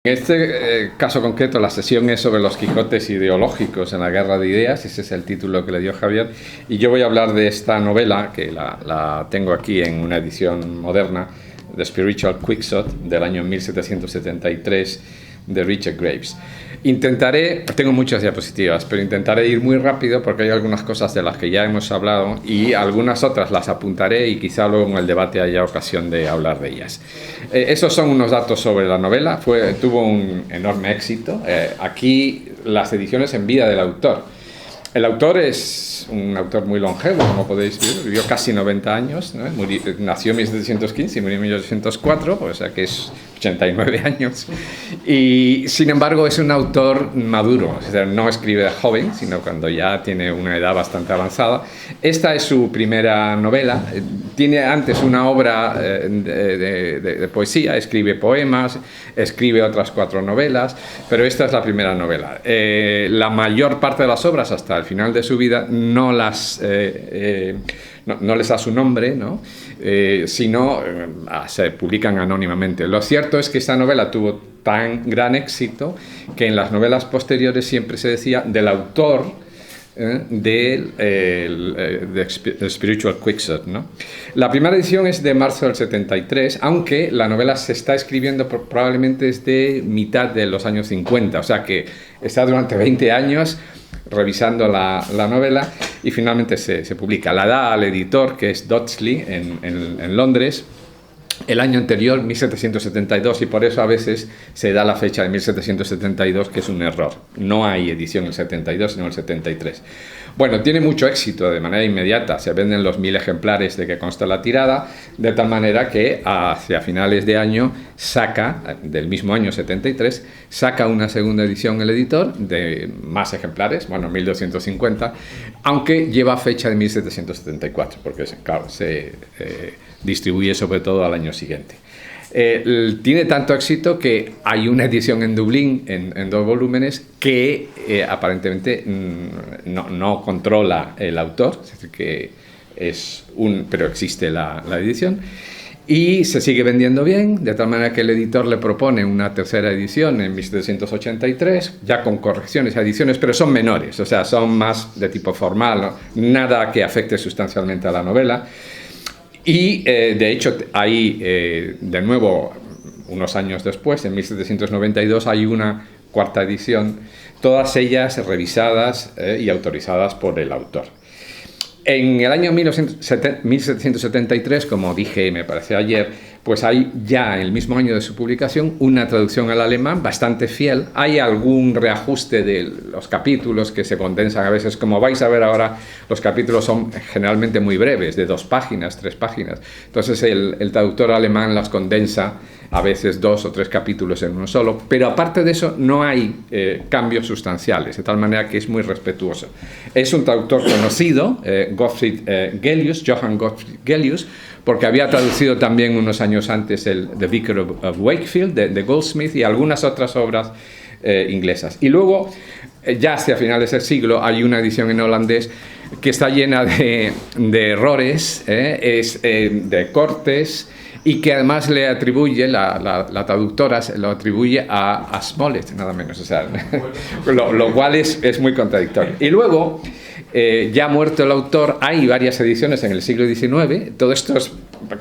En este caso concreto, la sesión es sobre los Quijotes ideológicos en la guerra de ideas. Ese es el título que le dio Javier. Y yo voy a hablar de esta novela, que la tengo aquí en una edición moderna, The Spiritual Quixote, del año 1773, de Richard Graves. Tengo muchas diapositivas, pero intentaré ir muy rápido porque hay algunas cosas de las que ya hemos hablado y algunas otras las apuntaré y quizá luego en el debate haya ocasión de hablar de ellas. Esos son unos datos sobre la novela. Tuvo un enorme éxito. Aquí las ediciones en vida del autor. El autor es un autor muy longevo, como podéis ver, vivió casi 90 años, ¿no? Nació en 1715 y murió en 1804, o sea que es 89 años. Y sin embargo es un autor maduro, o sea, no escribe de joven, sino cuando ya tiene una edad bastante avanzada. Esta es su primera novela. Tiene antes una obra de poesía, escribe poemas, escribe otras 4 novelas, pero esta es la primera novela. La mayor parte de las obras hasta el final de su vida no les da su nombre, ¿no? Sino se publican anónimamente. Lo cierto es que esta novela tuvo tan gran éxito que en las novelas posteriores siempre se decía del autor de Spiritual Quixote, ¿no? La primera edición es de marzo del 73, aunque la novela se está escribiendo probablemente desde mitad de los años 50, o sea que está durante 20 años revisando la novela y finalmente se publica. La da al editor, que es Dodsley, en Londres, el año anterior, 1772, y por eso a veces se da la fecha de 1772, que es un error. No hay edición el 72, sino el 73. Bueno, tiene mucho éxito de manera inmediata. Se venden los 1000 ejemplares de que consta la tirada, de tal manera que hacia finales de año del mismo año 73, saca una segunda edición el editor de más ejemplares, bueno, 1250, aunque lleva fecha de 1774, porque claro, se distribuye sobre todo al año siguiente. Tiene tanto éxito que hay una edición en Dublín en 2 volúmenes que aparentemente no controla el autor, es decir, que pero existe la edición y se sigue vendiendo bien, de tal manera que el editor le propone una tercera edición en 1783, ya con correcciones, adiciones, pero son menores, o sea, son más de tipo formal, ¿no? Nada que afecte sustancialmente a la novela. Y de hecho, ahí, de nuevo, unos años después, en 1792, hay una cuarta edición, todas ellas revisadas y autorizadas por el autor. En el año 1773, como dije, me parece ayer, pues hay ya, en el mismo año de su publicación, una traducción al alemán bastante fiel. Hay algún reajuste de los capítulos que se condensan a veces. Como vais a ver ahora, los capítulos son generalmente muy breves, de 2 páginas, 3 páginas. Entonces el traductor alemán las condensa a veces 2 o 3 capítulos en uno solo. Pero aparte de eso, no hay cambios sustanciales, de tal manera que es muy respetuoso. Es un traductor conocido, Johann Gottfried Gellius, porque había traducido también unos años antes el The Vicar of Wakefield de Goldsmith y algunas otras obras inglesas. Y luego, ya hacia finales del siglo, hay una edición en holandés que está llena de errores, de cortes, y que además le atribuye, la traductora lo atribuye a Smollett, nada menos, o sea, lo cual es muy contradictorio. Y luego, ya muerto el autor, hay varias ediciones en el siglo XIX, todo esto es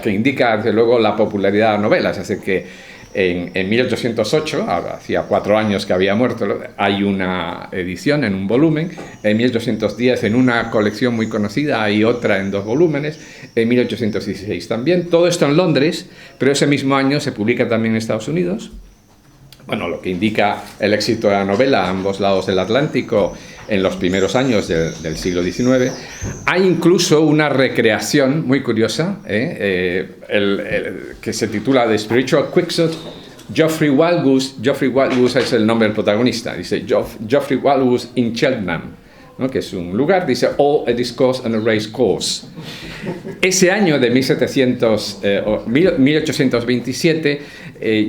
que indica, desde luego, la popularidad de las novelas, así que en 1808, hacía 4 años que había muerto, hay una edición en un volumen, en 1810 en una colección muy conocida hay otra en 2 volúmenes, en 1816 también, todo esto en Londres, pero ese mismo año se publica también en Estados Unidos. Bueno, lo que indica el éxito de la novela a ambos lados del Atlántico en los primeros años del siglo XIX. Hay incluso una recreación muy curiosa, que se titula The Spiritual Quixote. Geoffrey Wildgoose es el nombre del protagonista. Dice Geoffrey Wildgoose in Cheltenham, ¿no? Que es un lugar, dice all a discourse and a race course. Ese año de 1827,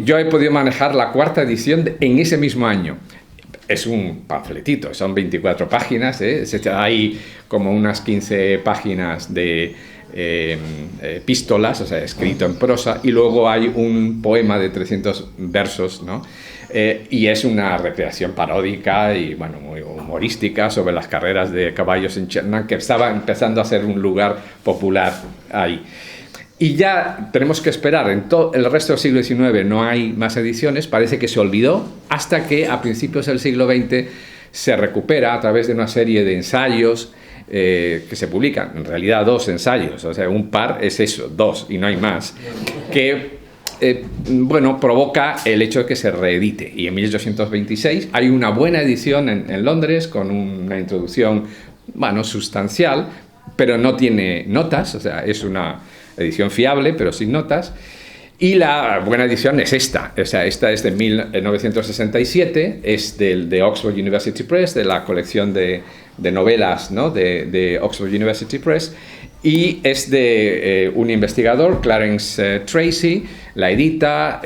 yo he podido manejar la 4ª edición en ese mismo año. Es un panfletito, son 24 páginas, hay como unas 15 páginas de epístolas, o sea, escrito en prosa, y luego hay un poema de 300 versos, ¿no? Y es una recreación paródica y, bueno, muy humorística sobre las carreras de caballos en Chernan, que estaba empezando a ser un lugar popular ahí. Y ya tenemos que esperar, en todo el resto del siglo XIX no hay más ediciones, parece que se olvidó, hasta que a principios del siglo XX se recupera a través de una serie de ensayos que se publican, en realidad 2 ensayos, o sea, un par es eso, 2 y no hay más, que bueno, provoca el hecho de que se reedite. Y en 1826 hay una buena edición en Londres con una introducción, bueno, sustancial, pero no tiene notas, o sea, es una edición fiable, pero sin notas. Y la buena edición es esta, o sea, esta es de 1967, es de Oxford University Press, de la colección de novelas, ¿no?, de Oxford University Press, y es de un investigador, Clarence Tracy, la edita,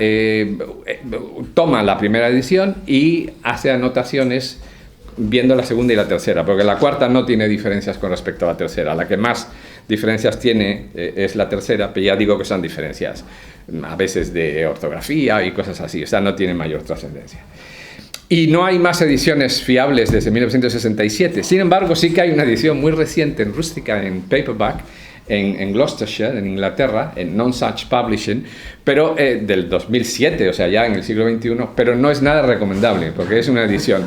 toma la primera edición y hace anotaciones viendo la segunda y la tercera, porque la cuarta no tiene diferencias con respecto a la tercera. La que más diferencias tiene es la tercera, pero ya digo que son diferencias a veces de ortografía y cosas así, o sea, no tiene mayor trascendencia. Y no hay más ediciones fiables desde 1967. Sin embargo, sí que hay una edición muy reciente en rústica, en paperback, en Gloucestershire, en Inglaterra, en Non-Such Publishing, pero del 2007, o sea, ya en el siglo XXI, pero no es nada recomendable, porque es una edición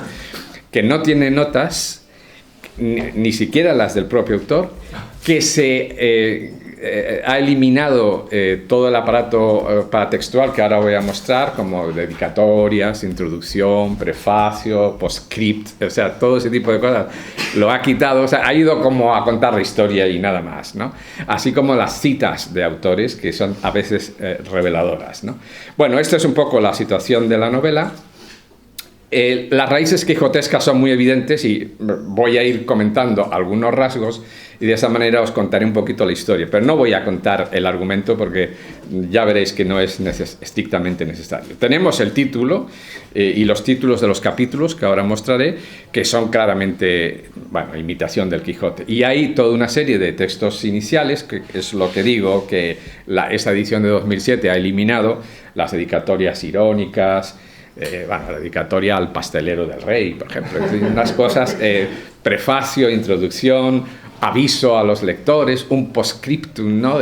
que no tiene notas, ni siquiera las del propio autor, que se ha eliminado todo el aparato paratextual que ahora voy a mostrar, como dedicatorias, introducción, prefacio, postscript, o sea, todo ese tipo de cosas lo ha quitado, o sea, ha ido como a contar la historia y nada más, ¿no? Así como las citas de autores, que son a veces reveladoras, ¿no? Bueno, esta es un poco la situación de la novela. Las raíces quijotescas son muy evidentes y voy a ir comentando algunos rasgos y de esa manera os contaré un poquito la historia, pero no voy a contar el argumento porque ya veréis que no es estrictamente necesario. Tenemos el título y los títulos de los capítulos que ahora mostraré, que son claramente, bueno, imitación del Quijote, y hay toda una serie de textos iniciales, que es lo que digo, que esta edición de 2007 ha eliminado las dedicatorias irónicas, bueno, la dedicatoria al pastelero del rey, por ejemplo, unas cosas, prefacio, introducción, aviso a los lectores, un postscriptum, ¿no?,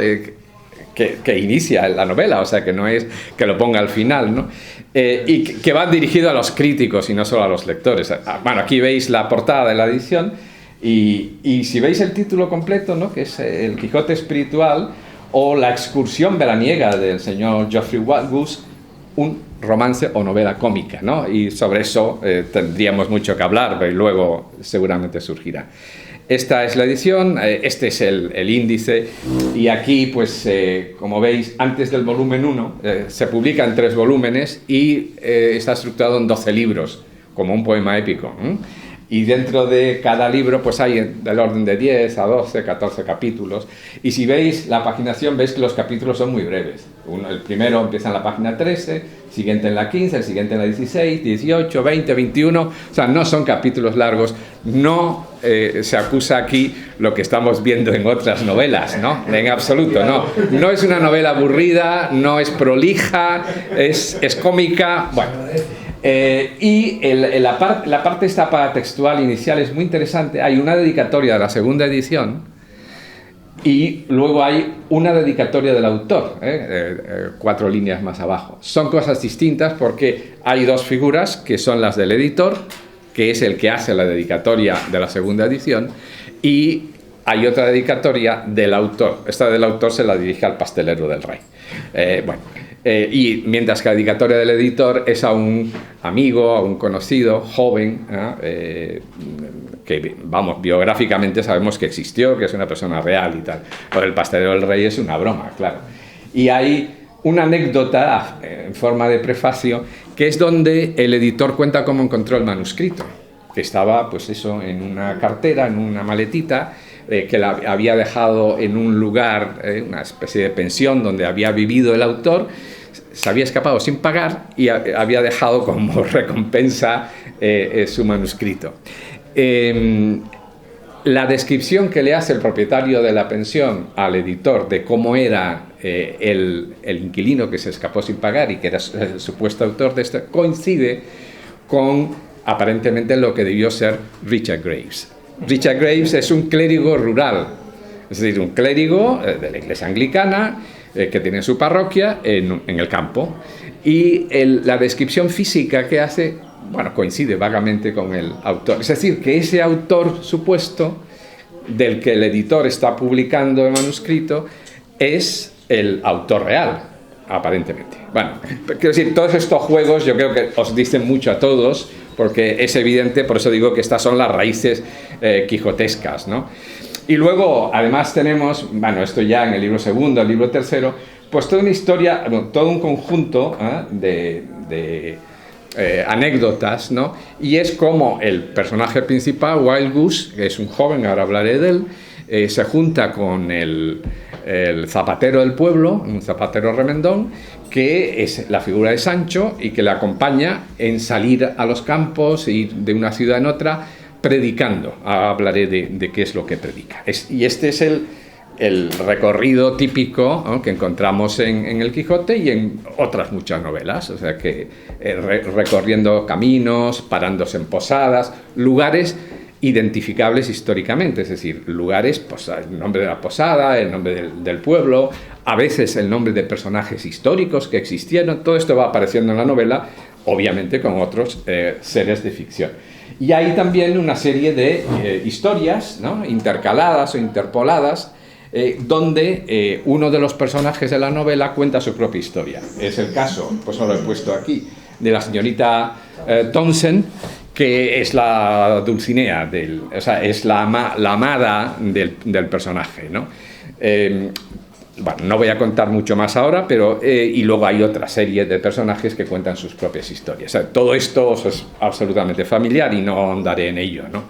que inicia la novela, o sea, que no es que lo ponga al final, ¿no? Y que va dirigido a los críticos y no solo a los lectores. Bueno, aquí veis la portada de la edición y si veis el título completo, ¿no?, que es El Quijote Espiritual o La excursión veraniega del señor Geoffrey Wallace, un romance o novela cómica, ¿no? Y sobre eso tendríamos mucho que hablar, pero luego seguramente surgirá. Esta es la edición, este es el índice, y aquí, pues, como veis, antes del volumen 1, se publica en 3 volúmenes y está estructurado en 12 libros, como un poema épico. Y dentro de cada libro pues hay del orden de 10 a 12, 14 capítulos. Y si veis la paginación, veis que los capítulos son muy breves. El primero empieza en la página 13, siguiente en la 15, el siguiente en la 16, 18, 20, 21. O sea, no son capítulos largos. No se acusa aquí lo que estamos viendo en otras novelas, ¿no? En absoluto, no. No es una novela aburrida, no es prolija, es cómica. Bueno. Y la parte esta paratextual inicial es muy interesante. Hay una dedicatoria de la segunda edición y luego hay una dedicatoria del autor, 4 líneas más abajo. Son cosas distintas porque hay 2 figuras que son las del editor, que es el que hace la dedicatoria de la segunda edición, y hay otra dedicatoria del autor. Esta del autor se la dirige al pastelero del rey. Y mientras que la dedicatoria del editor es a un amigo, a un conocido, joven, que, vamos, biográficamente sabemos que existió, que es una persona real y tal. Pero el pastelero del rey es una broma, claro. Y hay una anécdota en forma de prefacio, que es donde el editor cuenta cómo encontró el manuscrito, que estaba, pues eso, en una cartera, en una maletita, que la había dejado en un lugar, una especie de pensión donde había vivido el autor. Se había escapado sin pagar y había dejado como recompensa su manuscrito. la descripción que le hace el propietario de la pensión al editor de cómo era el inquilino que se escapó sin pagar y que era el supuesto autor de esto, coincide con aparentemente lo que debió ser Richard Graves. Richard Graves es un clérigo rural, es decir, un clérigo de la iglesia anglicana que tiene su parroquia en el campo, y la descripción física que hace, bueno, coincide vagamente con el autor. Es decir, que ese autor supuesto del que el editor está publicando el manuscrito es el autor real, aparentemente. Bueno, quiero decir, todos estos juegos yo creo que os dicen mucho a todos, porque es evidente, por eso digo que estas son las raíces quijotescas, ¿no? Y luego, además tenemos, bueno, esto ya en el libro segundo, el libro tercero, pues toda una historia, todo un conjunto de anécdotas, ¿no? Y es como el personaje principal, Wild Goose, que es un joven, ahora hablaré de él, se junta con el zapatero del pueblo, un zapatero remendón, que es la figura de Sancho y que le acompaña en salir a los campos y de una ciudad en otra predicando. Ahora hablaré de qué es lo que predica. Y este es el recorrido típico, ¿no?, que encontramos en El Quijote y en otras muchas novelas, o sea que recorriendo caminos, parándose en posadas, lugares identificables históricamente, es decir, lugares, pues, el nombre de la posada, el nombre del pueblo, a veces el nombre de personajes históricos que existieron, todo esto va apareciendo en la novela, obviamente con otros seres de ficción. Y hay también una serie de historias, ¿no?, intercaladas o interpoladas, donde uno de los personajes de la novela cuenta su propia historia. Es el caso, pues no lo he puesto aquí, de la señorita Townsend, que es la Dulcinea, o sea, es la amada del personaje, ¿no? Bueno, no voy a contar mucho más ahora, pero y luego hay otra serie de personajes que cuentan sus propias historias. O sea, todo esto es absolutamente familiar y no ahondaré en ello, ¿no?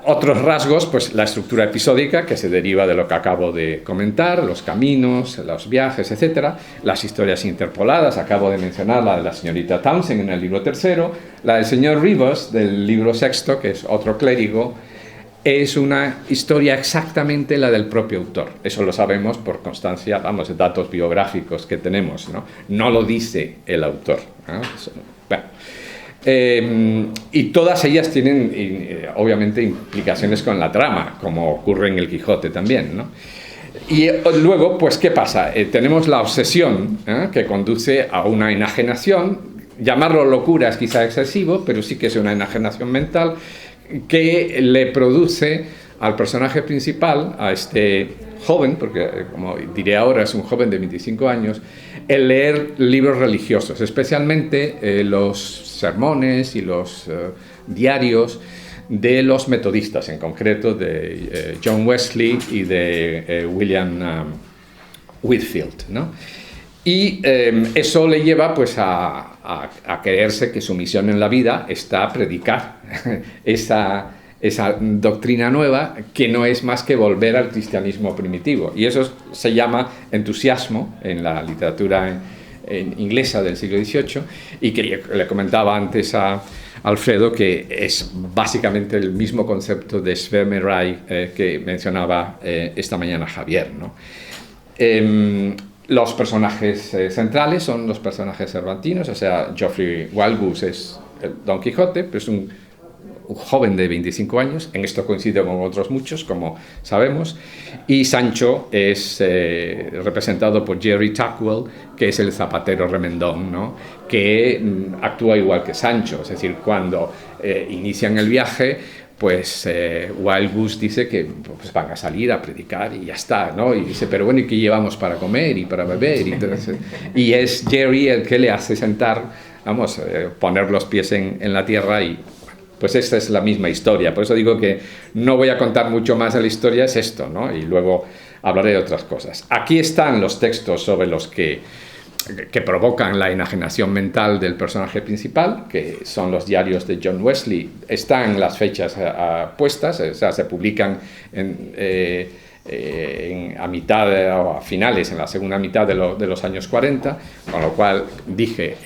Otros rasgos, pues la estructura episódica, que se deriva de lo que acabo de comentar, los caminos, los viajes, etcétera, las historias interpoladas, acabo de mencionar la de la señorita Townsend en el libro tercero, la del señor Rivers del libro sexto, que es otro clérigo, es una historia exactamente la del propio autor. Eso lo sabemos por constancia, vamos, de datos biográficos que tenemos, ¿no? No lo dice el autor, ¿no? Bueno. Y todas ellas tienen obviamente implicaciones con la trama, como ocurre en El Quijote también, ¿no? Y luego, pues, ¿qué pasa? Tenemos la obsesión, que conduce a una enajenación. Llamarlo locura es quizá excesivo, pero sí que es una enajenación mental que le produce al personaje principal, a este joven, porque como diré ahora es un joven de 25 años, el leer libros religiosos, especialmente los sermones y los diarios de los metodistas, en concreto de John Wesley y de William Whitefield, ¿no? Y eso le lleva, pues, a creerse que su misión en la vida está a predicar esa doctrina nueva, que no es más que volver al cristianismo primitivo. Y eso se llama entusiasmo en la literatura inglesa del siglo XVIII, y que le comentaba antes a Alfredo que es básicamente el mismo concepto de Schwärmerei que mencionaba esta mañana Javier, ¿no? Los personajes centrales son los personajes cervantinos, o sea, Geoffrey Wildgoose es el Don Quijote, pero es un joven de 25 años, en esto coincide con otros muchos, como sabemos, y Sancho es representado por Jerry Tuckwell, que es el zapatero remendón, ¿no?, que actúa igual que Sancho, es decir, cuando inician el viaje, pues Wild Goose dice que pues, van a salir a predicar y ya está, ¿no? Y dice, pero bueno, ¿y qué llevamos para comer y para beber? Y es Jerry el que le hace sentar, vamos, poner los pies en la tierra, y pues esta es la misma historia. Por eso digo que no voy a contar mucho más de la historia, es esto, ¿no? Y luego hablaré de otras cosas. Aquí están los textos sobre los que provocan la enajenación mental del personaje principal, que son los diarios de John Wesley. Están las fechas puestas, o sea, se publican a mitad o a finales, en la segunda mitad de los años 40, con lo cual dije,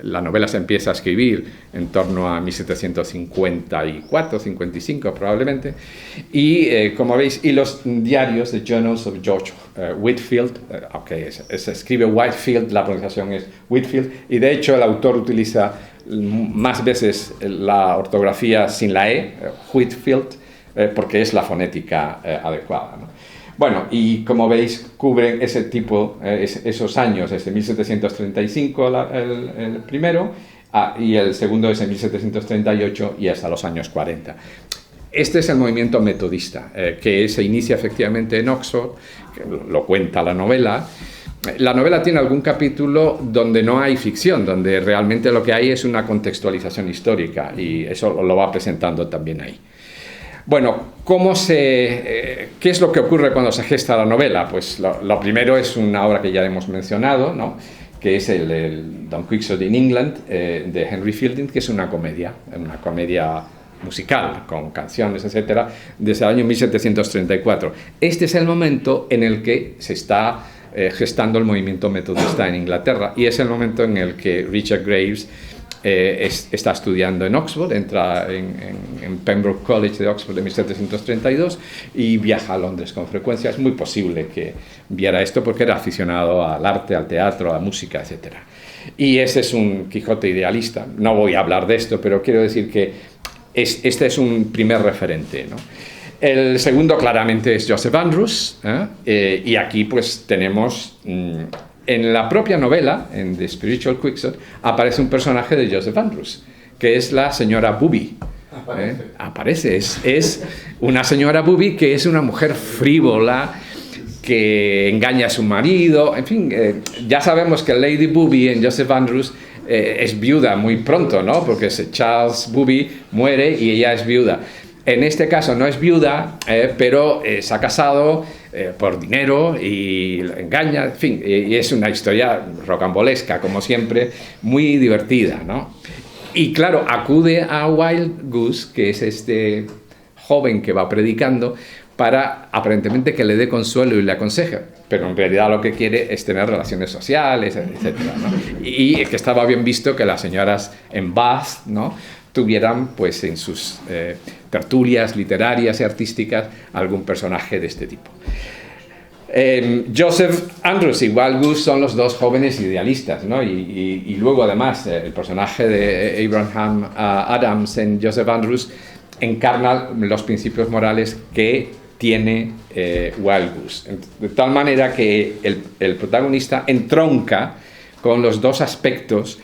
la novela se empieza a escribir en torno a 1754, 55 probablemente, y como veis, y los diarios de Journals of George Whitefield, aunque se escribe Whitefield, la pronunciación es Whitfield, y de hecho el autor utiliza más veces la ortografía sin la E, Whitfield, porque es la fonética adecuada, ¿no? Bueno, y como veis, cubren ese tipo, esos años, desde 1735 el primero, y el segundo es en 1738 y hasta los años 40. Este es el movimiento metodista, que se inicia efectivamente en Oxford, que lo cuenta la novela. La novela tiene algún capítulo donde no hay ficción, donde realmente lo que hay es una contextualización histórica, y eso lo va presentando también ahí. Bueno, ¿qué es lo que ocurre cuando se gesta la novela? Pues lo primero es una obra que ya hemos mencionado, ¿no?, que es el Don Quixote in England, de Henry Fielding, que es una comedia musical, con canciones, etcétera, desde el año 1734. Este es el momento en el que se está gestando el movimiento metodista en Inglaterra, y es el momento en el que Richard Graves está estudiando en Oxford, entra en Pembroke College de Oxford en 1732 y viaja a Londres con frecuencia. Es muy posible que viera esto porque era aficionado al arte, al teatro, a la música, etc. Y ese es un Quijote idealista. No voy a hablar de esto, pero quiero decir que este es un primer referente, ¿no? El segundo claramente es Joseph Andrews, y aquí pues tenemos... En la propia novela, en The Spiritual Quixote, aparece un personaje de Joseph Andrews, que es la señora Booby. Aparece. Es una señora Booby que es una mujer frívola, que engaña a su marido. En fin, ya sabemos que Lady Booby en Joseph Andrews es viuda muy pronto, ¿no? Porque Charles Booby muere y ella es viuda. En este caso no es viuda, pero se ha casado por dinero y engaña, en fin, y es una historia rocambolesca, como siempre, muy divertida, ¿no? Y claro, acude a Wild Goose, que es este joven que va predicando, para aparentemente que le dé consuelo y le aconseje, pero en realidad lo que quiere es tener relaciones sociales, etc., ¿no? Y que estaba bien visto que las señoras en Bath, ¿no?, tuvieran pues en sus tertulias literarias y artísticas algún personaje de este tipo. Joseph Andrews y Wild Goose son los dos jóvenes idealistas, ¿no? Y luego además el personaje de Abraham Adams en Joseph Andrews encarna los principios morales que tiene Wild Goose, de tal manera que el protagonista entronca con los dos aspectos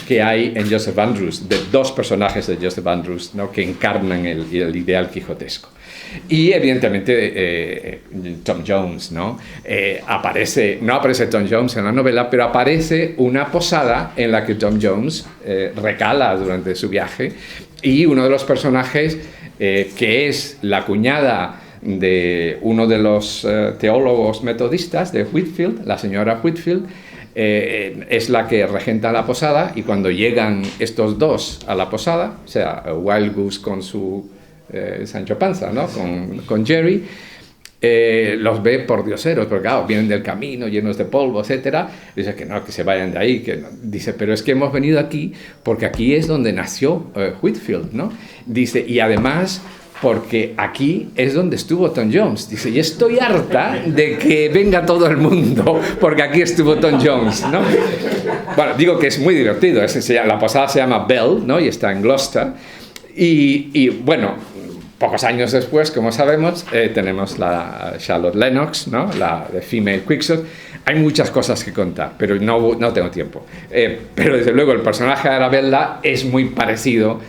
que hay en Joseph Andrews, de dos personajes de Joseph Andrews, ¿no?, que encarnan el ideal quijotesco. Y evidentemente Tom Jones, ¿no? No aparece Tom Jones en la novela, pero aparece una posada en la que Tom Jones recala durante su viaje, y uno de los personajes, que es la cuñada de uno de los teólogos metodistas de Whitefield, la señora Whitefield, es la que regenta la posada, y cuando llegan estos dos a la posada, o sea, Wild Goose con su Sancho Panza, ¿no?, con Jerry, los ve por dioseros, porque claro, vienen del camino llenos de polvo, etcétera. Dice que no, que se vayan de ahí, que no. Dice, pero es que hemos venido aquí porque aquí es donde nació Whitefield, ¿no? Dice, y además porque aquí es donde estuvo Tom Jones. Dice, y estoy harta de que venga todo el mundo porque aquí estuvo Tom Jones, ¿no? Bueno, digo que es muy divertido. La posada se llama Bell, ¿no?, y está en Gloucester. Y bueno, pocos años después, como sabemos, tenemos la Charlotte Lennox, ¿no?, la de Female Quixote. Hay muchas cosas que contar, pero no tengo tiempo. Pero desde luego el personaje de Arabella es muy parecido,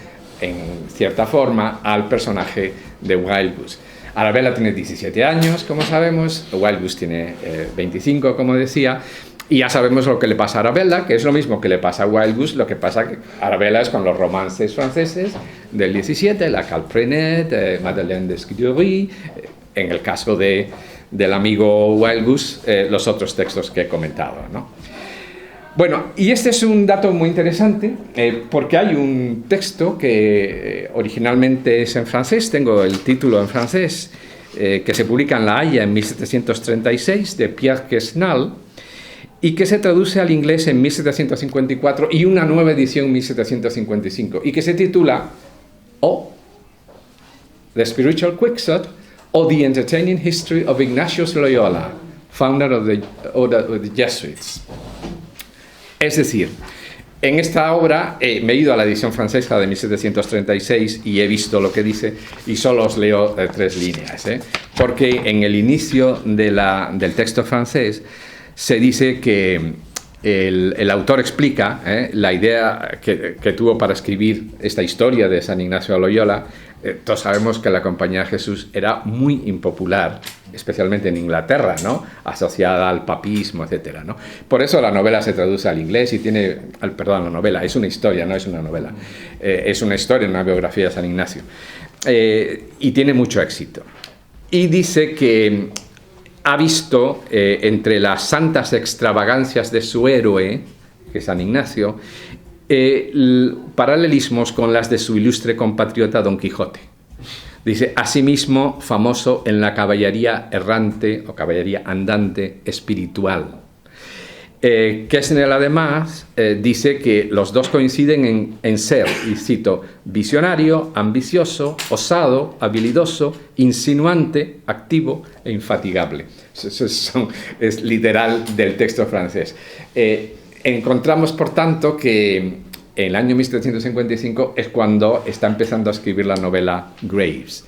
en cierta forma, al personaje de Wild Goose. Arabella tiene 17 años, como sabemos, Wild Goose tiene 25, como decía, y ya sabemos lo que le pasa a Arabella, que es lo mismo que le pasa a Wild Goose. Lo que pasa que Arabella es con los romances franceses del 17, la Calprenède, Madeleine de Scudéry, en el caso del amigo Wild Goose, los otros textos que he comentado, ¿no? Bueno, y este es un dato muy interesante, porque hay un texto que originalmente es en francés, tengo el título en francés, que se publica en La Haya en 1736, de Pierre Quesnel, y que se traduce al inglés en 1754 y una nueva edición en 1755, y que se titula The Spiritual Quixote o The Entertaining History of Ignatius Loyola, founder of the Order of the Jesuits. Es decir, en esta obra me he ido a la edición francesa de 1736 y he visto lo que dice, y solo os leo 3 líneas, porque en el inicio del texto francés se dice que el autor explica la idea que tuvo para escribir esta historia de San Ignacio de Loyola. Todos sabemos que la Compañía de Jesús era muy impopular, especialmente en Inglaterra, ¿no? Asociada al papismo, etcétera, ¿no? Por eso la novela se traduce al inglés y tiene... Perdón, la novela es una historia, no es una novela. Es una historia, una biografía de San Ignacio. Y tiene mucho éxito. Y dice que ha visto entre las santas extravagancias de su héroe, que es San Ignacio, paralelismos con las de su ilustre compatriota Don Quijote. Dice, asimismo famoso en la caballería errante o caballería andante espiritual. Quesnel además dice que los dos coinciden en ser, y cito, visionario, ambicioso, osado, habilidoso, insinuante, activo e infatigable. Es literal del texto francés. Encontramos, por tanto, que en el año 1755 es cuando está empezando a escribir la novela Graves,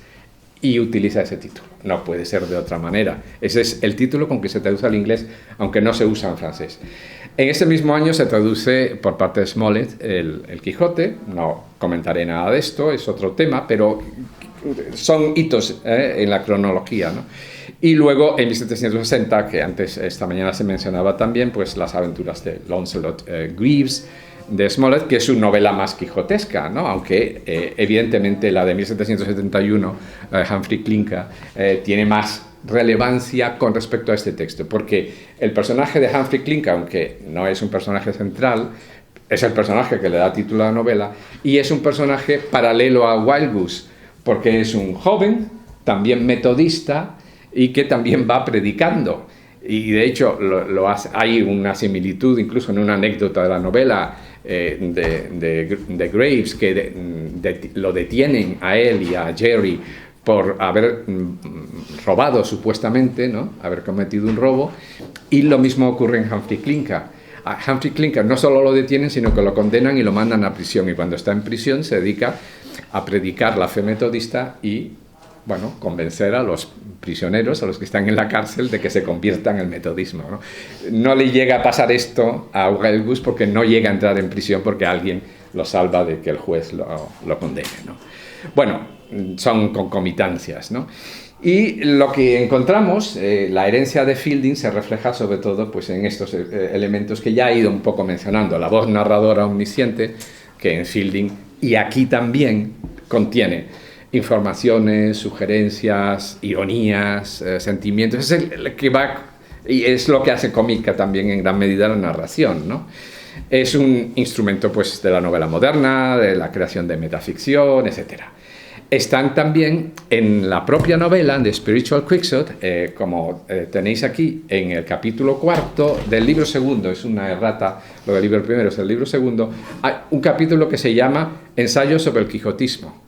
y utiliza ese título. No puede ser de otra manera. Ese es el título con que se traduce al inglés, aunque no se usa en francés. En ese mismo año se traduce por parte de Smollett el Quijote. No comentaré nada de esto, es otro tema, pero son hitos en la cronología, ¿no? Y luego en 1760, que antes esta mañana se mencionaba también, pues las aventuras de Launcelot Greaves de Smollett, que es su novela más quijotesca, ¿no? Aunque evidentemente la de 1771, Humphrey Clinker, tiene más relevancia con respecto a este texto, porque el personaje de Humphrey Clinker, aunque no es un personaje central, es el personaje que le da título a la novela, y es un personaje paralelo a Wild Goose, porque es un joven, también metodista, y que también va predicando. Y de hecho lo hace. Hay una similitud incluso en una anécdota de la novela de Graves, que lo detienen a él y a Jerry por haber robado supuestamente, ¿no? Haber cometido un robo, y lo mismo ocurre en Humphrey Clinker. A Humphrey Clinker no solo lo detienen, sino que lo condenan y lo mandan a prisión, y cuando está en prisión se dedica a predicar la fe metodista y, bueno, convencer a los prisioneros, a los que están en la cárcel, de que se conviertan en el metodismo, ¿no? No le llega a pasar esto a Wild Goose porque no llega a entrar en prisión, porque alguien lo salva de que el juez lo condene, ¿no? Bueno, son concomitancias, ¿no? Y lo que encontramos, la herencia de Fielding se refleja sobre todo pues, en estos elementos que ya he ido un poco mencionando. La voz narradora omnisciente, que en Fielding y aquí también contiene informaciones, sugerencias, ironías, sentimientos. Es el que va, y es lo que hace cómica también en gran medida la narración, ¿no? Es un instrumento pues, de la novela moderna, de la creación de metaficción, etc. Están también en la propia novela de Spiritual Quixote, como tenéis aquí en el capítulo 4 del libro segundo, es una errata, lo del libro primero es el libro segundo, hay un capítulo que se llama Ensayo sobre el Quijotismo,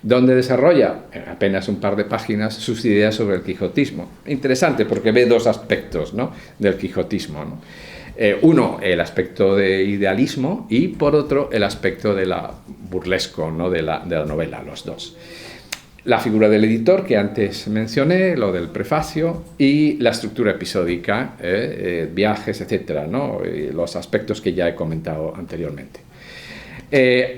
donde desarrolla en apenas un par de páginas sus ideas sobre el quijotismo. Interesante, porque ve dos aspectos, ¿no?, del quijotismo, ¿no? Uno, el aspecto de idealismo, y por otro, el aspecto de la burlesco, ¿no?, de la novela, los dos. La figura del editor, que antes mencioné, lo del prefacio, y la estructura episódica, viajes, etcétera, ¿no?, los aspectos que ya he comentado anteriormente.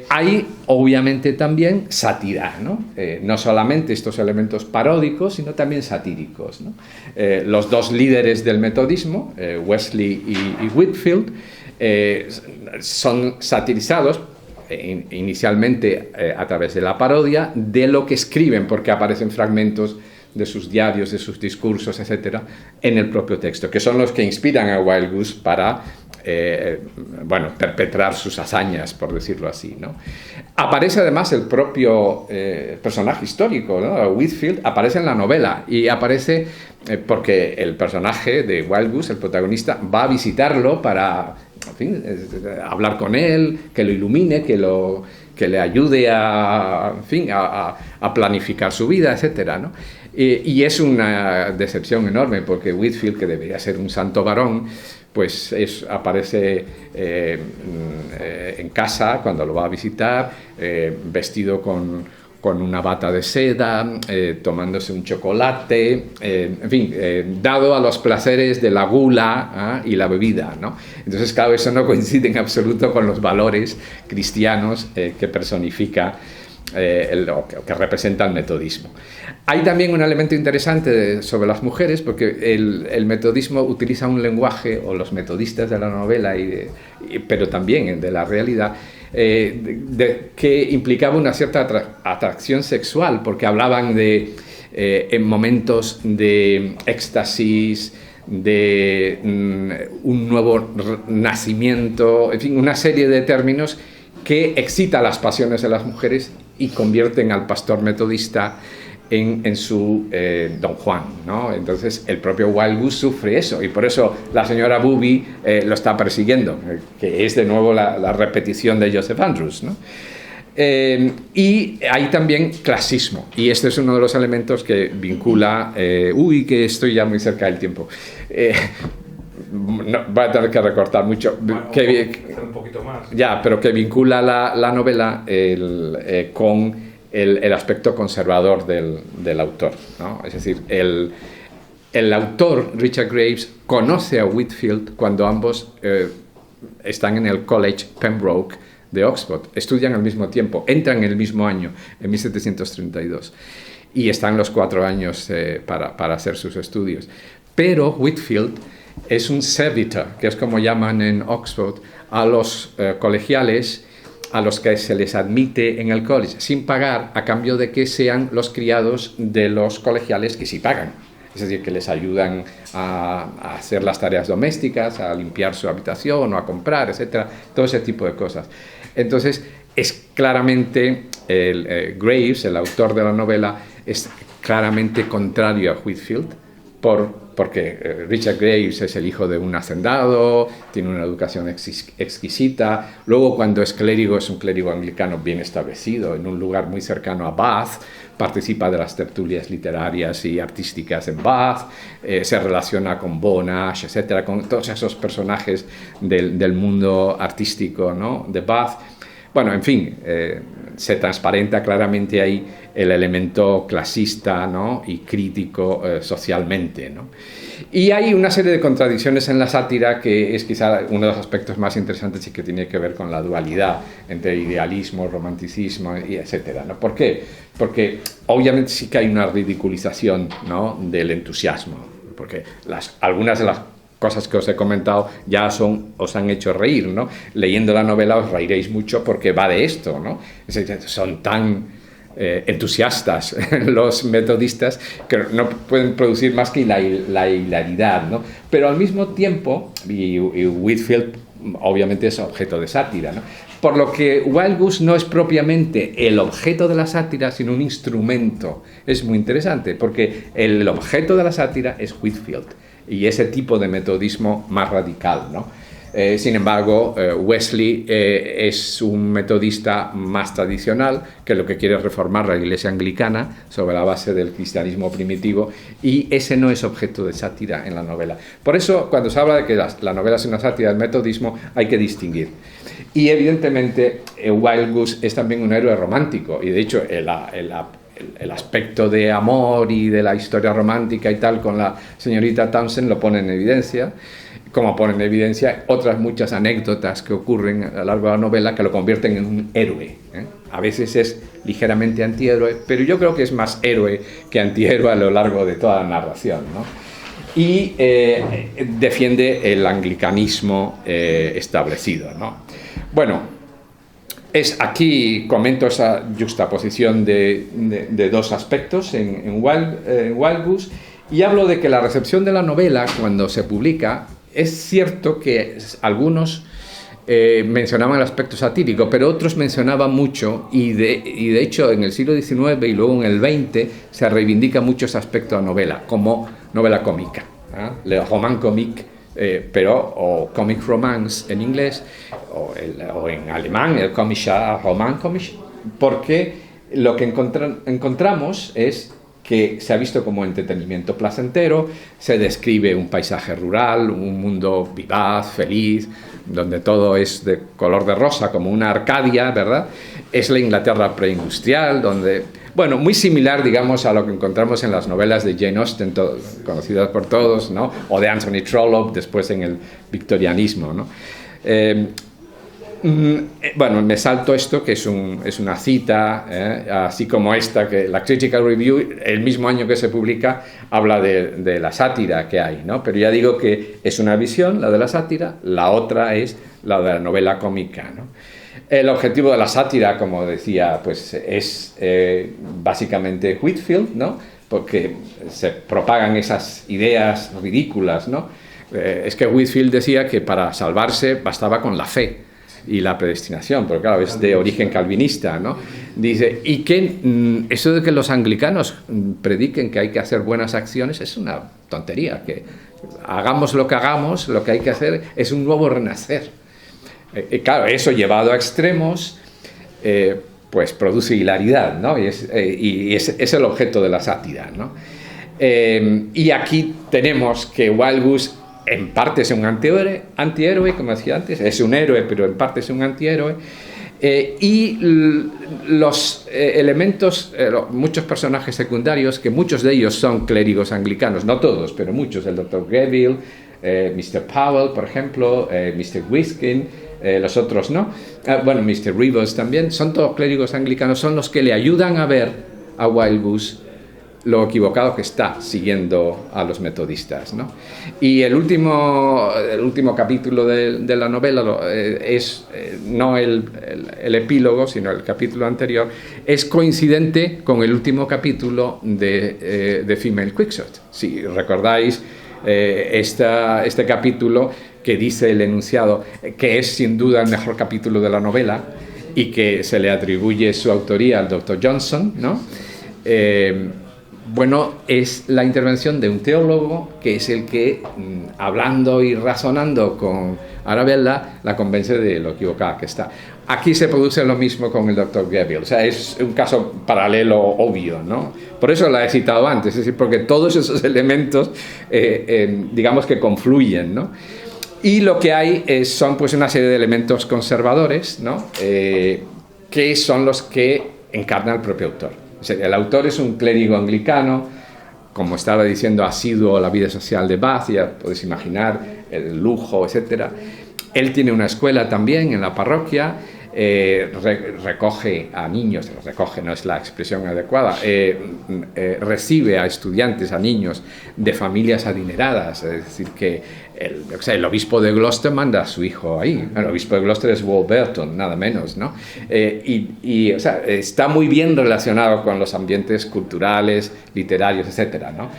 Hay obviamente también sátira, ¿no? No solamente estos elementos paródicos, sino también satíricos, ¿no? Los dos líderes del metodismo, Wesley y Whitefield, son satirizados inicialmente a través de la parodia de lo que escriben, porque aparecen fragmentos de sus diarios, de sus discursos, etcétera, en el propio texto, que son los que inspiran a Wild Goose para perpetrar sus hazañas, por decirlo así, ¿no? Aparece además el propio personaje histórico, ¿no? Whitfield aparece en la novela y aparece porque el personaje de Wild Goose, el protagonista, va a visitarlo para, en fin, hablar con él, que lo ilumine, que le ayude a planificar su vida, etcétera, ¿no? Y es una decepción enorme porque Whitfield, que debería ser un santo varón, pues aparece en casa cuando lo va a visitar, vestido con una bata de seda, tomándose un chocolate, en fin, dado a los placeres de la gula y la bebida, ¿no? Entonces, claro, eso no coincide en absoluto con los valores cristianos que personifica que representa el metodismo. Hay también un elemento interesante sobre las mujeres, porque el metodismo utiliza un lenguaje, o los metodistas de la novela, pero también de la realidad, que implicaba una cierta atracción sexual, porque hablaban de en momentos de éxtasis, de un nuevo nacimiento, en fin, una serie de términos que excita las pasiones de las mujeres y convierten al pastor metodista en su Don Juan, ¿no? Entonces el propio Wild Goose sufre eso y por eso la señora Booby lo está persiguiendo, que es de nuevo la repetición de Joseph Andrews, ¿no? Y hay también clasismo, y este es uno de los elementos que vincula... que estoy ya muy cerca del tiempo. No, voy a tener que recortar mucho. Bueno, un poquito más. Ya, pero que vincula la novela con el aspecto conservador del autor, ¿no? Es decir, el autor, Richard Graves, conoce a Whitfield cuando ambos están en el College Pembroke de Oxford, estudian al mismo tiempo, entran en el mismo año, en 1732, y están los 4 años para hacer sus estudios. Pero Whitfield es un servitor, que es como llaman en Oxford a los colegiales a los que se les admite en el college sin pagar, a cambio de que sean los criados de los colegiales que sí pagan. Es decir, que les ayudan a hacer las tareas domésticas, a limpiar su habitación o a comprar, etcétera, todo ese tipo de cosas. Entonces, es claramente Graves, el autor de la novela, es claramente contrario a Whitfield, porque Richard Graves es el hijo de un hacendado, tiene una educación exquisita, luego cuando es clérigo, es un clérigo anglicano bien establecido, en un lugar muy cercano a Bath, participa de las tertulias literarias y artísticas en Bath, se relaciona con Monash, etcétera, con todos esos personajes del mundo artístico, ¿no?, de Bath. Bueno, en fin, se transparenta claramente ahí el elemento clasista, ¿no?, y crítico socialmente, ¿no? Y hay una serie de contradicciones en la sátira que es quizá uno de los aspectos más interesantes y que tiene que ver con la dualidad entre idealismo, romanticismo, y etcétera, ¿no? ¿Por qué? Porque obviamente sí que hay una ridiculización, ¿no?, del entusiasmo, porque algunas de las cosas que os he comentado ya os han hecho reír, ¿no? Leyendo la novela os reiréis mucho porque va de esto, ¿no? Son tan entusiastas los metodistas que no pueden producir más que la hilaridad, ¿no? Pero al mismo tiempo, y Whitfield obviamente es objeto de sátira, ¿no? Por lo que Wild Goose no es propiamente el objeto de la sátira, sino un instrumento. Es muy interesante porque el objeto de la sátira es Whitfield y ese tipo de metodismo más radical, ¿no? Sin embargo, Wesley es un metodista más tradicional, que lo que quiere es reformar la Iglesia anglicana sobre la base del cristianismo primitivo, y ese no es objeto de sátira en la novela. Por eso, cuando se habla de que la novela es una sátira del metodismo, hay que distinguir. Y evidentemente, Wild Goose es también un héroe romántico, y de hecho el aspecto de amor y de la historia romántica y tal con la señorita Townsend lo pone en evidencia, como pone en evidencia otras muchas anécdotas que ocurren a lo largo de la novela que lo convierten en un héroe, ¿eh? A veces es ligeramente antihéroe, pero yo creo que es más héroe que antihéroe a lo largo de toda la narración, ¿no? Y defiende el anglicanismo establecido, ¿no? Bueno, aquí comento esa juxtaposición de dos aspectos en Wild Goose, y hablo de que la recepción de la novela, cuando se publica, es cierto que algunos mencionaban el aspecto satírico, pero otros mencionaban mucho, y de hecho en el siglo XIX y luego en el XX se reivindica mucho ese aspecto de novela, como novela cómica, le roman comique, o comic romance en inglés, o en alemán el comischer roman comisch, porque lo que encontramos es que se ha visto como entretenimiento placentero, se describe un paisaje rural, un mundo vivaz, feliz, donde todo es de color de rosa, como una Arcadia, ¿verdad? Es la Inglaterra preindustrial, donde, bueno, muy similar, digamos, a lo que encontramos en las novelas de Jane Austen, conocidas por todos, ¿no? O de Anthony Trollope, después en el victorianismo, ¿no? Bueno, me salto esto, que es una cita, así como esta, que la Critical Review, el mismo año que se publica, habla de la sátira que hay, ¿no? Pero ya digo que es una visión, la de la sátira, la otra es la de la novela cómica, ¿no? El objetivo de la sátira, como decía, pues es básicamente Whitfield, ¿no? Porque se propagan esas ideas ridículas, ¿no? Es que Whitfield decía que para salvarse bastaba con la fe y la predestinación, porque claro, es de origen calvinista, ¿no? Dice, y que eso de que los anglicanos prediquen que hay que hacer buenas acciones es una tontería, que hagamos lo que hagamos, lo que hay que hacer es un nuevo renacer. Claro, eso llevado a extremos, pues produce hilaridad, ¿no? Y es el objeto de la sátira, ¿no? Y aquí tenemos que Wild Goose en parte es un antihéroe, como decía antes, es un héroe, pero en parte es un antihéroe, y los elementos, muchos personajes secundarios, que muchos de ellos son clérigos anglicanos, no todos, pero muchos, el Dr. Greville, Mr. Powell, por ejemplo, Mr. Whiskin, los otros no, bueno, Mr. Rivers también, son todos clérigos anglicanos, son los que le ayudan a ver a Wild Goose lo equivocado que está siguiendo a los metodistas, ¿no? Y el último capítulo de la novela es no el epílogo, sino el capítulo anterior, es coincidente con el último capítulo de Female Quixote. Si recordáis este capítulo que dice el enunciado, que es sin duda el mejor capítulo de la novela y que se le atribuye su autoría al Dr. Johnson, ¿no? Bueno, es la intervención de un teólogo que es el que, hablando y razonando con Arabella, la convence de lo equivocada que está. Aquí se produce lo mismo con el Dr. Greville, o sea, es un caso paralelo obvio, ¿no? Por eso la he citado antes, es decir, porque todos esos elementos, digamos que confluyen, ¿no? Y lo que hay son pues una serie de elementos conservadores, ¿no? Que son los que encarna el propio autor. O sea, el autor es un clérigo anglicano, como estaba diciendo, asiduo a la vida social de Bath, ya podéis imaginar el lujo, etc. Él tiene una escuela también en la parroquia, recoge a niños, recoge no es la expresión adecuada, recibe a estudiantes, a niños de familias adineradas, es decir, que el obispo de Gloucester manda a su hijo ahí. El obispo de Gloucester es Warburton, nada menos, ¿no? O sea, está muy bien relacionado con los ambientes culturales, literarios, etcétera, ¿no?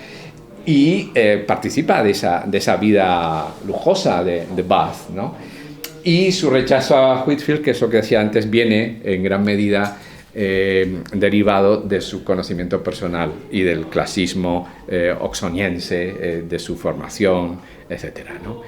Y participa de esa vida lujosa de Bath, ¿no? Y su rechazo a Whitfield, que es lo que decía antes, viene en gran medida derivado de su conocimiento personal y del clasismo oxoniense, de su formación, etcétera, ¿no?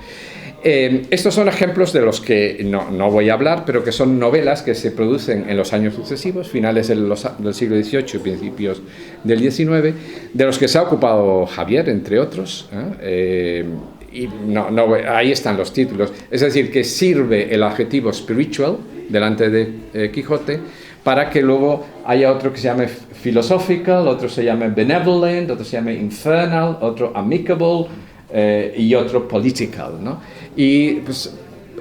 Estos son ejemplos de los que no voy a hablar, pero que son novelas que se producen en los años sucesivos, finales del siglo XVIII y principios del XIX, de los que se ha ocupado Javier, entre otros, y ahí están los títulos. Es decir, que sirve el adjetivo spiritual delante de Quijote para que luego haya otro que se llame philosophical, otro se llame benevolent, otro se llame infernal, otro amicable y otro political, ¿no? Y pues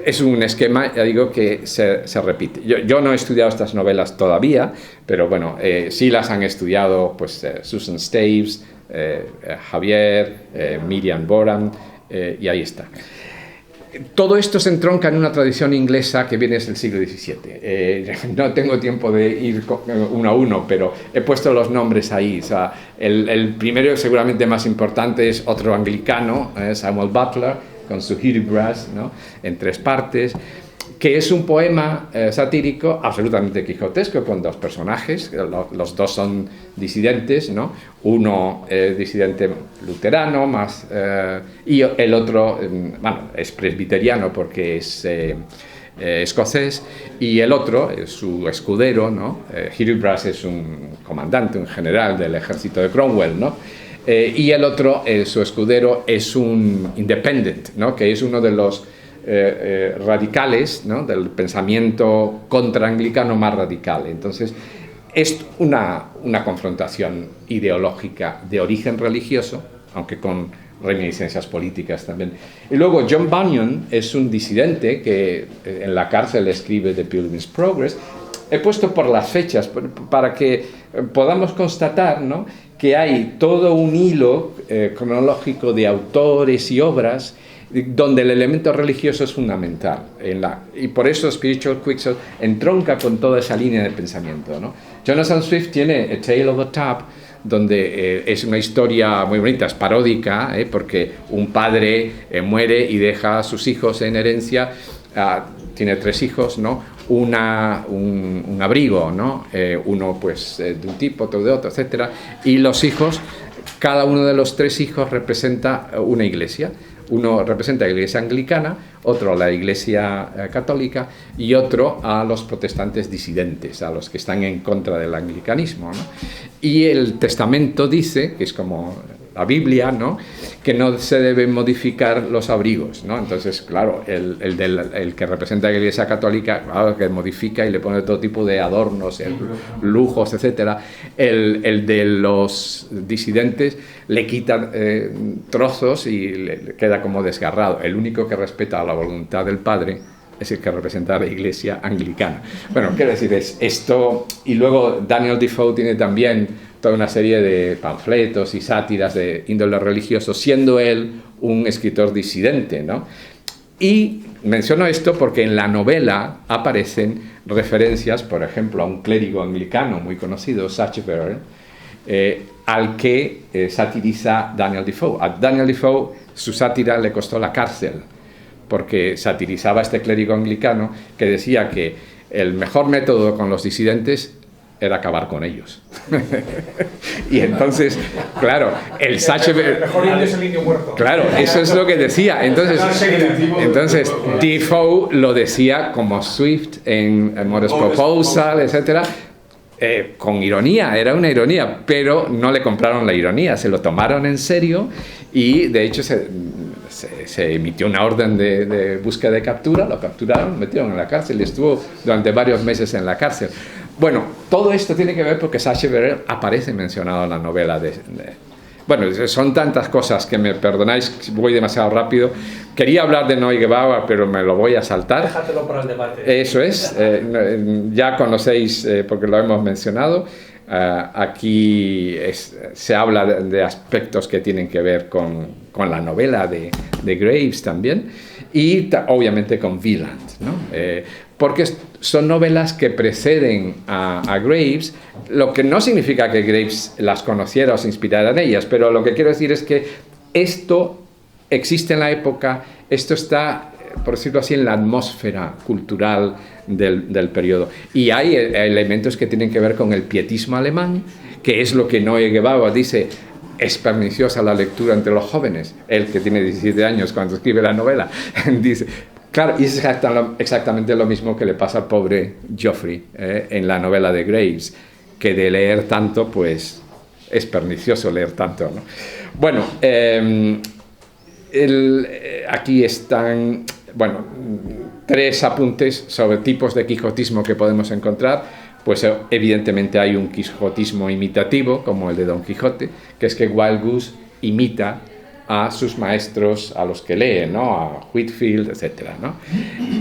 es un esquema, ya digo, que se repite. Yo no he estudiado estas novelas todavía, pero bueno, sí las han estudiado pues Susan Staves, Javier, Miriam Boran, y ahí está. Todo esto se entronca en una tradición inglesa que viene desde el siglo XVII. No tengo tiempo de ir uno a uno, pero he puesto los nombres ahí. O sea, el primero, seguramente más importante, es otro anglicano, Samuel Butler, con su Hudibras, ¿no?, en 3 partes, que es un poema satírico absolutamente quijotesco, con 2 personajes, los 2 son disidentes, ¿no? Uno disidente luterano, y el otro, bueno, es presbiteriano porque es escocés, y el otro, su escudero, ¿no? Hudibras es un comandante, un general del ejército de Cromwell, ¿no? Y el otro, su escudero, es un independent, ¿no?, que es uno de los radicales, ¿no?, del pensamiento contraanglicano más radical. Entonces, es una confrontación ideológica de origen religioso, aunque con reminiscencias políticas también. Y luego John Bunyan es un disidente que en la cárcel escribe The Pilgrim's Progress. He puesto por las fechas para que podamos constatar, ¿no?, que hay todo un hilo cronológico de autores y obras donde el elemento religioso es fundamental, y por eso Spiritual Quicksand entronca con toda esa línea de pensamiento, ¿no? Jonathan Swift tiene A Tale of a Tub, donde es una historia muy bonita, es paródica, porque un padre muere y deja a sus hijos en herencia, tiene 3 hijos, ¿no?, un abrigo, ¿no?, uno pues de un tipo, otro de otro, etc. Y los hijos, cada uno de los 3 hijos representa una iglesia. Uno representa a la iglesia anglicana, otro a la iglesia católica y otro a los protestantes disidentes, a los que están en contra del anglicanismo, ¿no? Y el testamento dice, que es como la Biblia, ¿no?, que no se deben modificar los abrigos, ¿no? Entonces, claro, el que representa a la iglesia católica, claro, que modifica y le pone todo tipo de adornos, lujos, etc. El de los disidentes le quita trozos y le queda como desgarrado. El único que respeta la voluntad del padre es el que representa a la iglesia anglicana. Bueno, quiero decir, es esto. Y luego Daniel Defoe tiene también toda una serie de panfletos y sátiras de índole religioso, siendo él un escritor disidente, ¿no? Y menciono esto porque en la novela aparecen referencias, por ejemplo, a un clérigo anglicano muy conocido, Sacheverell, al que satiriza Daniel Defoe. A Daniel Defoe su sátira le costó la cárcel, porque satirizaba a este clérigo anglicano que decía que el mejor método con los disidentes era acabar con ellos. Y entonces, claro, el Sacheverell... El mejor indio es el indio muerto. Claro, eso es lo que decía. Entonces Defoe lo decía como Swift en Modest Proposal, etc., con ironía, era una ironía, pero no le compraron la ironía, se lo tomaron en serio y de hecho se emitió una orden de búsqueda de captura, lo capturaron, metieron en la cárcel y estuvo durante varios meses en la cárcel. Bueno, todo esto tiene que ver porque Sacheverell aparece mencionado en la novela bueno, son tantas cosas que me perdonáis si voy demasiado rápido. Quería hablar de Neugebauer, pero me lo voy a saltar. Déjatelo para el debate. Eso es, ya conocéis, porque lo hemos mencionado, aquí se habla de aspectos que tienen que ver con la novela de Graves también, y obviamente con Wieland, ¿no? Porque son novelas que preceden a Graves, lo que no significa que Graves las conociera o se inspirara en ellas, pero lo que quiero decir es que esto existe en la época, esto está, por decirlo así, en la atmósfera cultural del periodo. Y hay elementos que tienen que ver con el pietismo alemán, que es lo que Neugebauer dice, es perniciosa la lectura entre los jóvenes. Él, que tiene 17 años cuando escribe la novela, dice... Claro, y es exactamente lo mismo que le pasa al pobre Geoffrey en la novela de Graves, que de leer tanto, pues es pernicioso leer tanto, ¿no? Bueno, aquí están, bueno, 3 apuntes sobre tipos de quijotismo que podemos encontrar. Pues evidentemente hay un quijotismo imitativo, como el de Don Quijote, que es que Wild Goose imita a sus maestros, a los que lee, ¿no?, a Whitfield, etc., ¿no?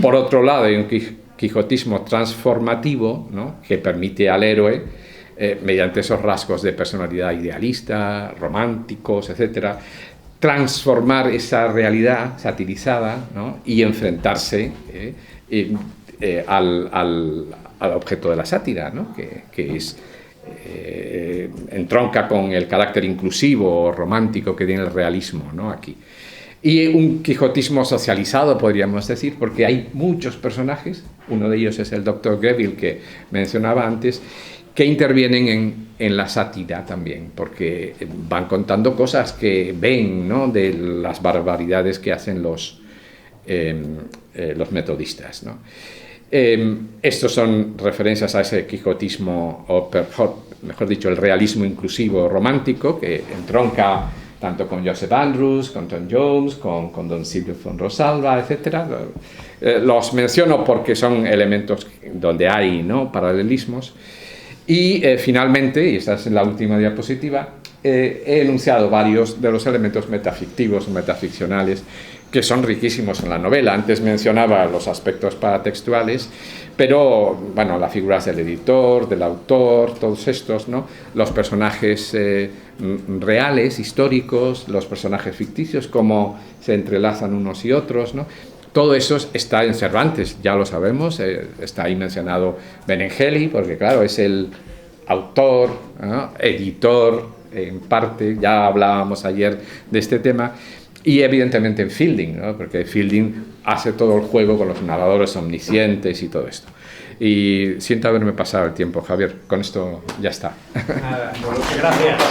Por otro lado, hay un quijotismo transformativo, ¿no?, que permite al héroe, mediante esos rasgos de personalidad idealista, románticos, etc., transformar esa realidad satirizada, ¿no?, y enfrentarse al objeto de la sátira, ¿no?, que es... entronca con el carácter inclusivo o romántico que tiene el realismo, ¿no?, aquí. y un quijotismo socializado, podríamos decir, porque hay muchos personajes, uno de ellos es el Dr. Greville que mencionaba antes, que intervienen en la sátira también, porque van contando cosas que ven, ¿no?, de las barbaridades que hacen los metodistas, ¿no? Estos son referencias a ese quijotismo, o mejor dicho, el realismo inclusivo romántico, que entronca tanto con Joseph Andrews, con Tom Jones, con Don Silvio von Rosalva, etc. Los menciono porque son elementos donde hay, ¿no?, paralelismos. Y finalmente, y esta es la última diapositiva, he enunciado varios de los elementos metafictivos, metaficcionales, que son riquísimos en la novela. Antes mencionaba los aspectos paratextuales, pero bueno, las figuras del editor, del autor, todos estos, ¿no?, los personajes reales, históricos, los personajes ficticios, cómo se entrelazan unos y otros, ¿no? Todo eso está en Cervantes, ya lo sabemos, está ahí mencionado Benengeli, porque claro, es el autor, ¿no?, editor, en parte, ya hablábamos ayer de este tema, y evidentemente en Fielding, ¿no?, porque Fielding hace todo el juego con los narradores omniscientes y todo esto. Y siento haberme pasado el tiempo, Javier, con esto ya está. Nada, gracias.